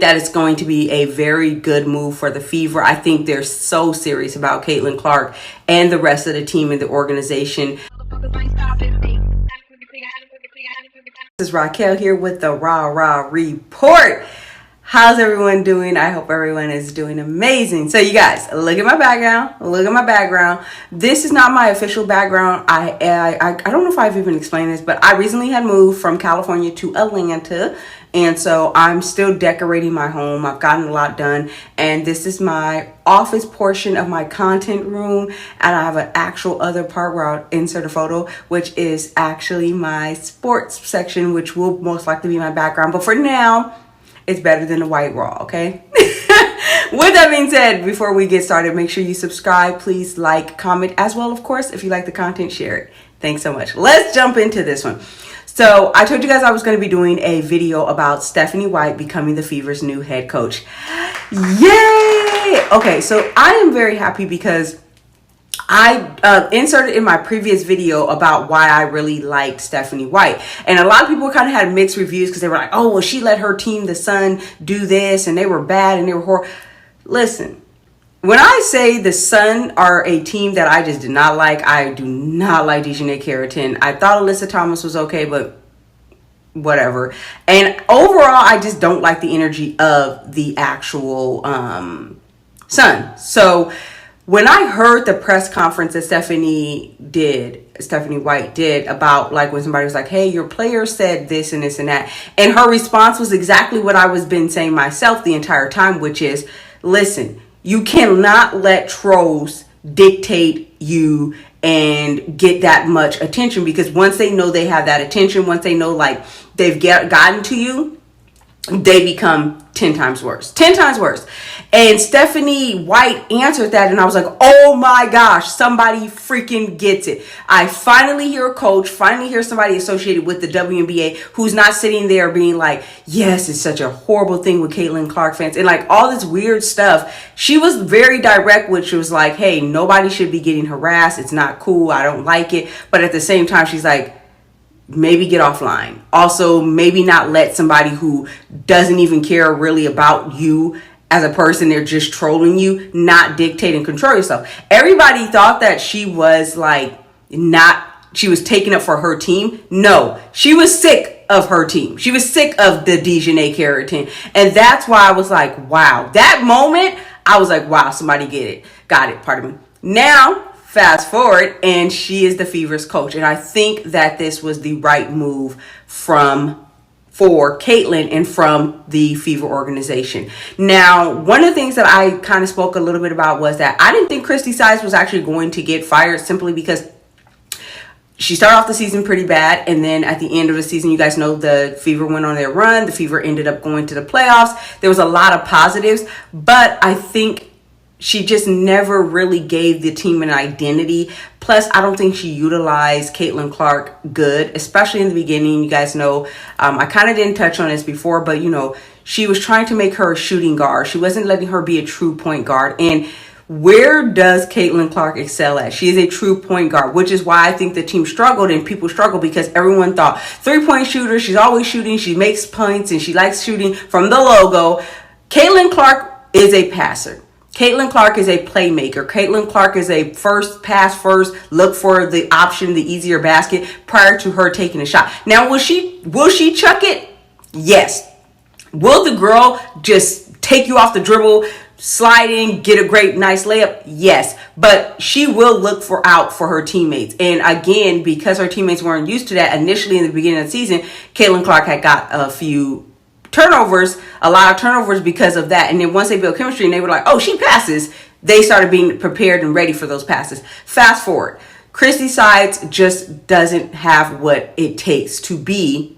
that it's going to be a very good move for the Fever. I think they're so serious about Caitlin Clark and the rest of the team and the organization. This is Raquel here with the Rah Rah Report. How's everyone doing? I hope everyone is doing amazing. So you guys, look at my background. Look at my background. This is not my official background. I don't know if I've even explained this, but I recently had moved from California to Atlanta. And so I'm still decorating my home. I've gotten a lot done. And this is my office portion of my content room. And I have an actual other part where I'll insert a photo, which is actually my sports section, which will most likely be my background. But for now, it's better than the white raw, okay? With that being said, before we get started, make sure you subscribe. Please like, comment, as well, of course, if you like the content, share it. Thanks so much. Let's jump into this one. So I told you guys I was going to be doing a video about Stephanie White becoming the Fever's new head coach. Yay! Okay, so I am very happy because I inserted in my previous video about why I really liked Stephanie White. And a lot of people kind of had mixed reviews because they were like, oh, well, she let her team, the Sun, do this and they were bad and they were horrible. Listen, when I say the Sun are a team that I just did not like, I do not like DiJonai Carrington. I thought Alyssa Thomas was okay, but whatever. And overall, I just don't like the energy of the actual Sun. So when I heard the press conference that Stephanie White did about like when somebody was like, hey, your player said this and this and that. And her response was exactly what I was been saying myself the entire time, which is, listen, you cannot let trolls dictate you and get that much attention, because once they know they have that attention, once they know like they've gotten to you, they become 10 times worse. 10 times worse. And Stephanie White answered that, and I was like, oh my gosh, somebody freaking gets it. I finally hear a coach, finally hear somebody associated with the WNBA who's not sitting there being like, yes, it's such a horrible thing with Caitlin Clark fans and like all this weird stuff. She was very direct, which was like, hey, nobody should be getting harassed. It's not cool. I don't like it. But at the same time, she's like, maybe get offline. Also, maybe not let somebody who doesn't even care really about you as a person, they're just trolling you, not dictate and control yourself. Everybody thought that she was like she was taking up for her team. No, she was sick of her team. She was sick of the DiJonai Carrington. And that's why I was like, wow. That moment, I was like, wow, somebody got it, pardon me. Now, fast forward, and she is the Fever's coach. And I think that this was the right move for Caitlin and from the Fever organization. Now, one of the things that I kind of spoke a little bit about was that I didn't think Christy Sides was actually going to get fired, simply because she started off the season pretty bad. And then at the end of the season, you guys know the Fever went on their run. The Fever ended up going to the playoffs. There was a lot of positives, but I think she just never really gave the team an identity. Plus, I don't think she utilized Caitlin Clark good, especially in the beginning. You guys know, I kind of didn't touch on this before, but you know, she was trying to make her a shooting guard. She wasn't letting her be a true point guard. And where does Caitlin Clark excel at? She is a true point guard, which is why I think the team struggled and people struggled, because everyone thought 3-point shooter. She's always shooting. She makes points and she likes shooting from the logo. Caitlin Clark is a passer. Caitlin Clark is a playmaker. Caitlin Clark is a pass first, look for the option, the easier basket prior to her taking a shot. Now, will she chuck it? Yes. Will the girl just take you off the dribble, slide in, get a great, nice layup? Yes. But she will look out for her teammates. And again, because her teammates weren't used to that initially in the beginning of the season, Caitlin Clark had got a lot of turnovers because of that. And then once they built chemistry and they were like, oh, she passes, they started being prepared and ready for those passes. Fast forward, Christy Sides just doesn't have what it takes to be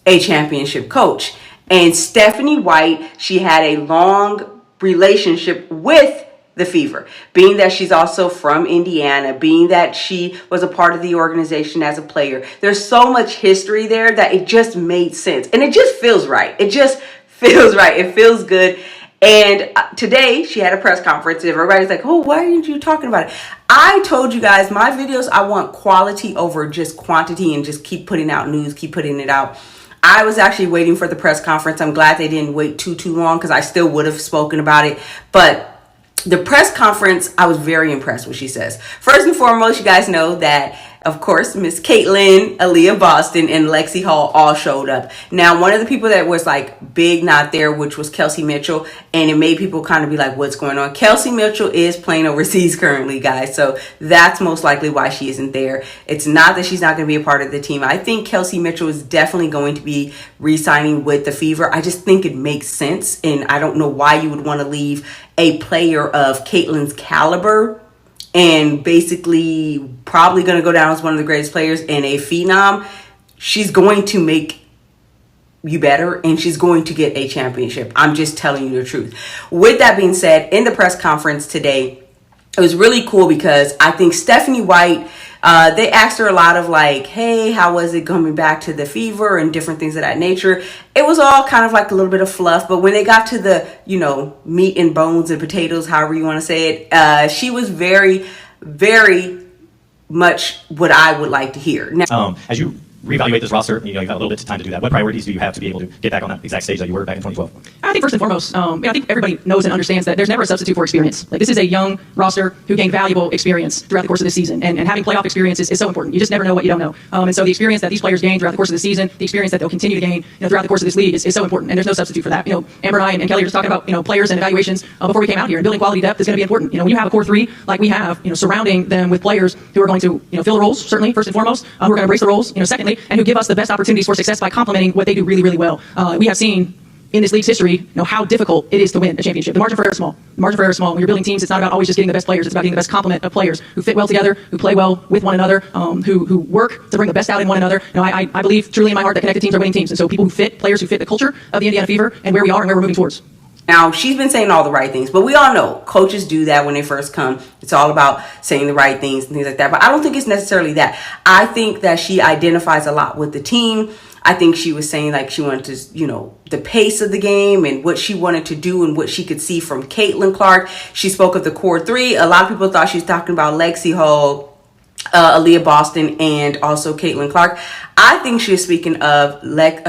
a championship coach. And Stephanie White, she had a long relationship with the Fever, being that she's also from Indiana, being that she was a part of the organization as a player. There's so much history there that it just made sense. And it just feels right. It just feels right. It feels good. And today she had a press conference and everybody's like, oh, why aren't you talking about it? I told you guys, my videos, I want quality over just quantity and just keep putting out news, keep putting it out. I was actually waiting for the press conference. I'm glad they didn't wait too long because I still would have spoken about it. But the press conference, I was very impressed with what she says. First and foremost, you guys know that, of course, Miss Caitlin, Aaliyah Boston, and Lexie Hall all showed up. Now, one of the people that was like big not there, which was Kelsey Mitchell, and it made people kind of be like, what's going on? Kelsey Mitchell is playing overseas currently, guys, so that's most likely why she isn't there. It's not that she's not going to be a part of the team. I think Kelsey Mitchell is definitely going to be re-signing with the Fever. I just think it makes sense, and I don't know why you would want to leave a player of Caitlin's caliber and basically probably going to go down as one of the greatest players and a phenom. She's going to make you better and she's going to get a championship. I'm just telling you the truth. With that being said, in the press conference today, it was really cool because I think Stephanie White, they asked her a lot of like, hey, how was it coming back to the Fever and different things of that nature. It was all kind of like a little bit of fluff. But when they got to the, meat and bones and potatoes, however you want to say it, she was very, very much what I would like to hear. Now, as you reevaluate this roster, you've got a little bit of time to do that. What priorities do you have to be able to get back on that exact stage that you were back in 2012? I think first and foremost, I think everybody knows and understands that there's never a substitute for experience. Like, this is a young roster who gained valuable experience throughout the course of this season, and having playoff experience is so important. You just never know what you don't know. And so the experience that these players gain throughout the course of the season, the experience that they'll continue to gain throughout the course of this league is so important, and there's no substitute for that. Amber and I and Kelly are just talking about players and evaluations before we came out here, and building quality depth is going to be important. When you have a core three like we have, surrounding them with players who are going to fill the roles, certainly first and foremost, who are going to embrace the roles, secondly, and who give us the best opportunities for success by complementing what they do really, really well. We have seen in this league's history, how difficult it is to win a championship. The margin for error is small. The margin for error is small. When you're building teams, it's not about always just getting the best players. It's about getting the best complement of players who fit well together, who play well with one another, who work to bring the best out in one another. I believe truly in my heart that connected teams are winning teams. And so people who fit, players who fit the culture of the Indiana Fever and where we are and where we're moving towards. Now, she's been saying all the right things, but we all know coaches do that when they first come. It's all about saying the right things and things like that. But I don't think it's necessarily that. I think that she identifies a lot with the team. I think she was saying like she wanted to, the pace of the game and what she wanted to do and what she could see from Caitlin Clark. She spoke of the core three. A lot of people thought she was talking about Lexie Hall, Aaliyah Boston, and also Caitlin Clark. I think she was speaking of Caitlin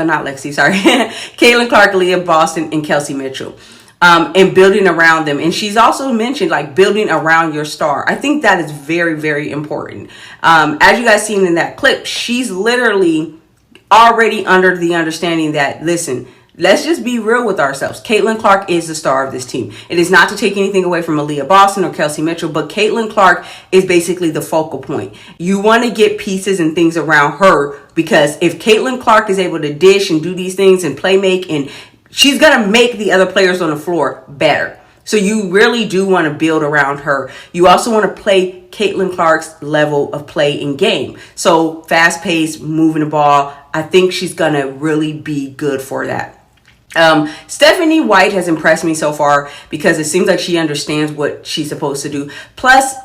Clark, Aaliyah Boston, and Kelsey Mitchell. And building around them. And she's also mentioned like building around your star. I think that is very, very important. As you guys seen in that clip, she's literally already under the understanding that, listen, let's just be real with ourselves. Caitlin Clark is the star of this team. It is not to take anything away from Aaliyah Boston or Kelsey Mitchell, but Caitlin Clark is basically the focal point. You want to get pieces and things around her because if Caitlin Clark is able to dish and do these things and play make, and she's going to make the other players on the floor better. So you really do want to build around her. You also want to play Caitlin Clark's level of play in game. So fast paced, moving the ball. I think she's going to really be good for that. Stephanie White has impressed me so far because it seems like she understands what she's supposed to do. Plus,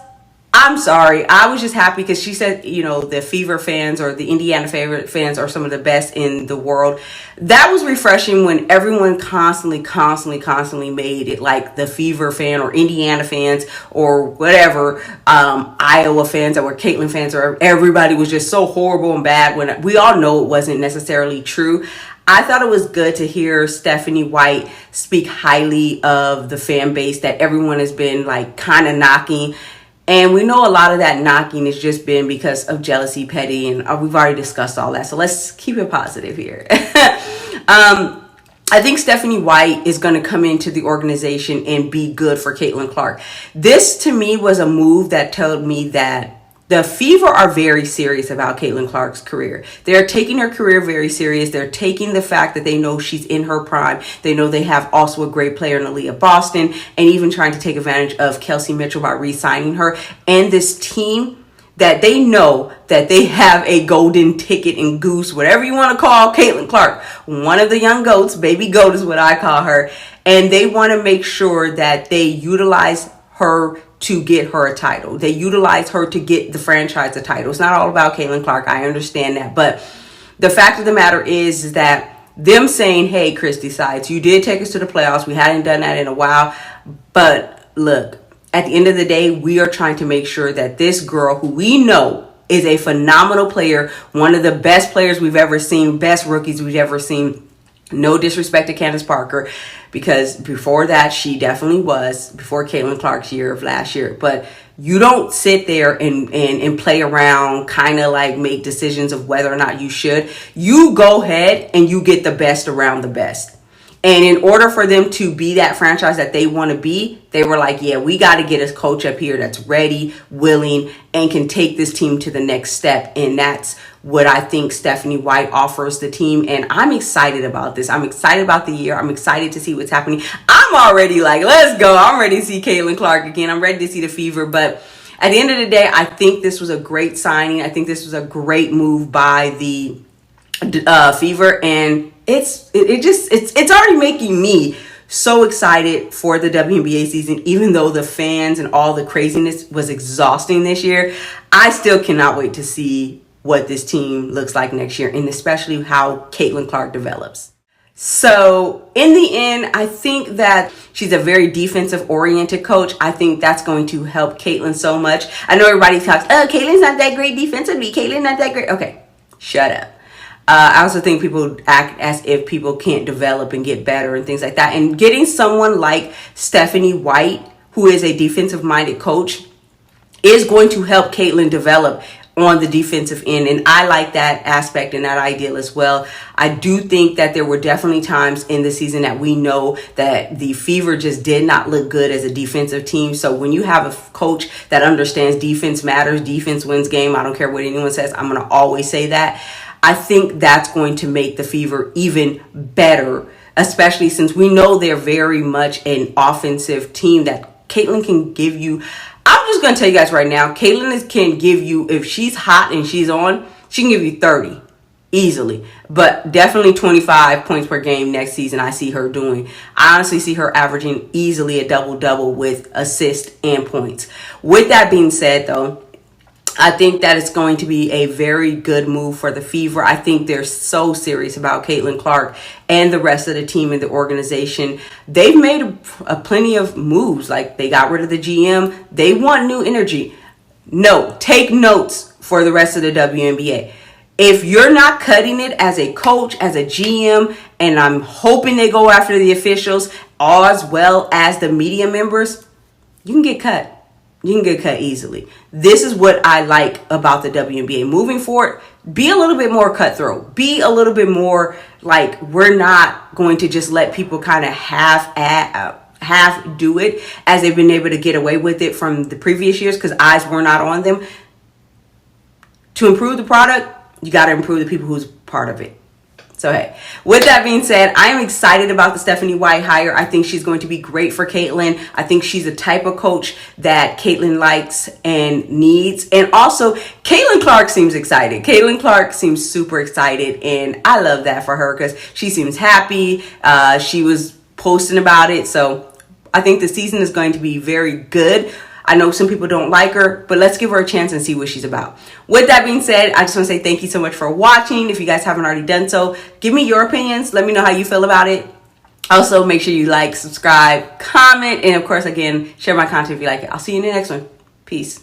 I'm sorry, I was just happy because she said, the Fever fans or the Indiana Fever fans are some of the best in the world. That was refreshing when everyone constantly made it like the Fever fan or Indiana fans or whatever, Iowa fans or Caitlin fans, or everybody was just so horrible and bad when we all know it wasn't necessarily true. I thought it was good to hear Stephanie White speak highly of the fan base that everyone has been like kind of knocking. And we know a lot of that knocking has just been because of jealousy, petty, and we've already discussed all that. So let's keep it positive here. I think Stephanie White is going to come into the organization and be good for Caitlin Clark. This, to me, was a move that told me that the Fever are very serious about Caitlin Clark's career. They're taking her career very serious. They're taking the fact that they know she's in her prime. They know they have also a great player in Aaliyah Boston, and even trying to take advantage of Kelsey Mitchell by re-signing her. And this team that they know that they have a golden ticket and goose, whatever you want to call Caitlin Clark, one of the young goats, baby goat is what I call her. And they want to make sure that they utilize her to get her a title. They utilize her to get the franchise a title. It's not all about Caitlin Clark. I understand that. But the fact of the matter is that them saying, hey, Christy Sides, you did take us to the playoffs. We hadn't done that in a while. But look, at the end of the day, we are trying to make sure that this girl who we know is a phenomenal player, one of the best players we've ever seen, best rookies we've ever seen. No disrespect to Candace Parker, because before that, she definitely was, before Caitlin Clark's year of last year. But you don't sit there and play around, kind of like make decisions of whether or not you should. You go ahead and you get the best around the best. And in order for them to be that franchise that they want to be, they were like, yeah, we got to get a coach up here that's ready, willing, and can take this team to the next step. And that's what I think Stephanie White offers the team. And I'm excited about this. I'm excited about the year. I'm excited to see what's happening. I'm already like, let's go. I'm ready to see Caitlin Clark again. I'm ready to see the Fever. But at the end of the day, I think this was a great signing. I think this was a great move by the Fever, and it's already making me so excited for the WNBA season. Even though the fans and all the craziness was exhausting this year, I still cannot wait to see what this team looks like next year, and especially how Caitlin Clark develops. So in the end, I think that she's a very defensive oriented coach. I think that's going to help Caitlin so much. I know everybody talks, oh, Caitlin's not that great defensively. Caitlin's not that great. Okay, shut up. I also think people act as if people can't develop and get better and things like that. And getting someone like Stephanie White, who is a defensive-minded coach, is going to help Caitlin develop on the defensive end. And I like that aspect and that ideal as well. I do think that there were definitely times in the season that we know that the Fever just did not look good as a defensive team. So when you have a coach that understands defense matters, defense wins game, I don't care what anyone says, I'm going to always say that. I think that's going to make the Fever even better, especially since we know they're very much an offensive team that Caitlin can give you. I'm just going to tell you guys right now, Caitlin can give you, if she's hot and she's on, she can give you 30 easily. But definitely 25 points per game next season I see her doing. I honestly see her averaging easily a double-double with assists and points. With that being said, though, I think that it's going to be a very good move for the Fever. I think they're so serious about Caitlin Clark and the rest of the team and the organization. They've made a plenty of moves. Like, they got rid of the GM. They want new energy. No, take notes for the rest of the WNBA. If you're not cutting it as a coach, as a GM, and I'm hoping they go after the officials as well as the media members, you can get cut. You can get cut easily. This is what I like about the WNBA. Moving forward, be a little bit more cutthroat. Be a little bit more like, we're not going to just let people kind of half do it as they've been able to get away with it from the previous years because eyes were not on them. To improve the product, you got to improve the people who's part of it. So, hey, with that being said, I am excited about the Stephanie White hire. I think she's going to be great for Caitlin. I think she's the type of coach that Caitlin likes and needs. And also, Caitlin Clark seems excited. Caitlin Clark seems super excited. And I love that for her because she seems happy. She was posting about it. So, I think the season is going to be very good. I know some people don't like her, but let's give her a chance and see what she's about. With that being said, I just want to say thank you so much for watching. If you guys haven't already done so, give me your opinions. Let me know how you feel about it. Also, make sure you like, subscribe, comment, and of course, again, share my content if you like it. I'll see you in the next one. Peace.